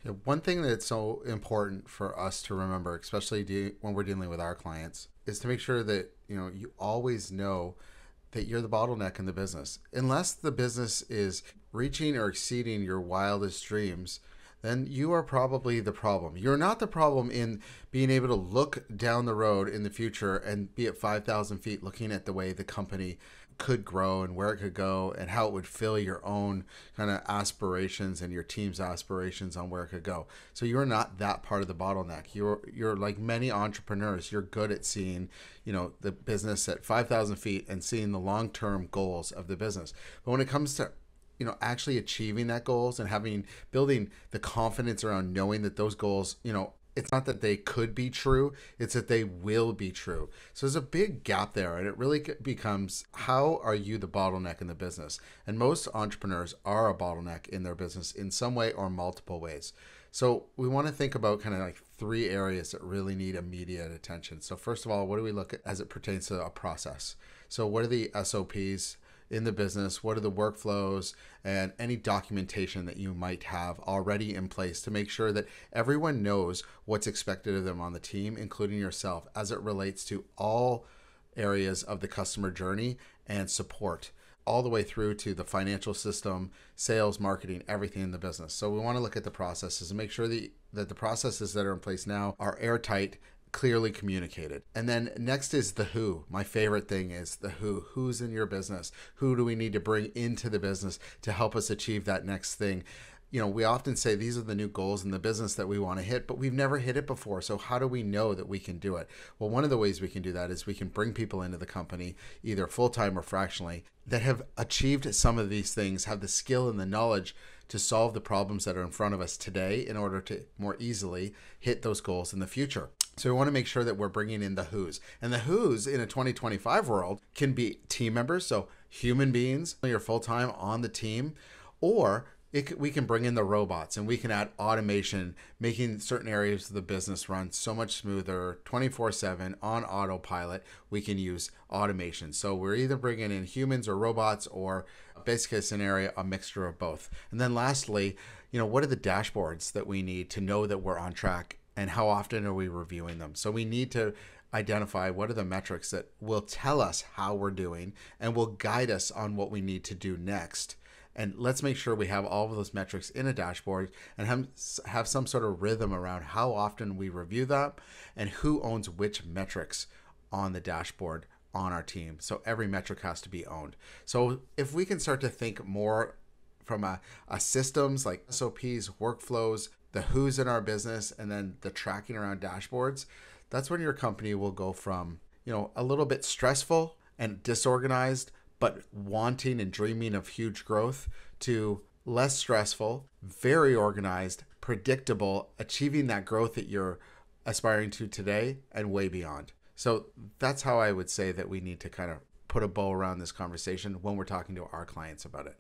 Yeah, one thing that's so important for us to remember, especially when we're dealing with our clients, is to make sure that you always know that you're the bottleneck in the business. Unless the business is reaching or exceeding your wildest dreams, then you are probably the problem. You're not the problem in being able to look down the road in the future and be at 5,000 feet looking at the way the company could grow and where it could go and how it would fill your own kind of aspirations and your team's aspirations on where it could go. So you're not that part of the bottleneck. You're like many entrepreneurs, you're good at seeing, the business at 5,000 feet and seeing the long-term goals of the business. But when it comes to actually achieving that goals and building the confidence around knowing that those goals, it's not that they could be true, it's that they will be true. So there's a big gap there, and it really becomes, how are you the bottleneck in the business? And most entrepreneurs are a bottleneck in their business in some way or multiple ways. So we want to think about kind of like three areas that really need immediate attention. So first of all, what do we look at as it pertains to a process? So what are the SOPs in the business? What are the workflows and any documentation that you might have already in place to make sure that everyone knows what's expected of them on the team, including yourself, as it relates to all areas of the customer journey and support, all the way through to the financial system, sales, marketing, everything in the business. So we want to look at the processes and make sure that the processes that are in place now are airtight, clearly communicated. And then next is the who. My favorite thing is the who. Who's in your business? Who do we need to bring into the business to help us achieve that next thing? We often say these are the new goals in the business that we want to hit, but we've never hit it before. So how do we know that we can do it? Well, one of the ways we can do that is we can bring people into the company, either full-time or fractionally, that have achieved some of these things, have the skill and the knowledge to solve the problems that are in front of us today in order to more easily hit those goals in the future. So we want to make sure that we're bringing in the who's. And the who's in a 2025 world can be team members, so human beings, you're full-time on the team, or we can bring in the robots and we can add automation, making certain areas of the business run so much smoother, 24/7 on autopilot. We can use automation. So we're either bringing in humans or robots, or best case scenario, a mixture of both. And then lastly, what are the dashboards that we need to know that we're on track, and how often are we reviewing them? So we need to identify what are the metrics that will tell us how we're doing and will guide us on what we need to do next. And let's make sure we have all of those metrics in a dashboard and have some sort of rhythm around how often we review that and who owns which metrics on the dashboard on our team. So every metric has to be owned. So if we can start to think more from a systems like SOPs, workflows, the who's in our business, and then the tracking around dashboards, that's when your company will go from, a little bit stressful and disorganized, but wanting and dreaming of huge growth, to less stressful, very organized, predictable, achieving that growth that you're aspiring to today and way beyond. So that's how I would say that we need to kind of put a bow around this conversation when we're talking to our clients about it.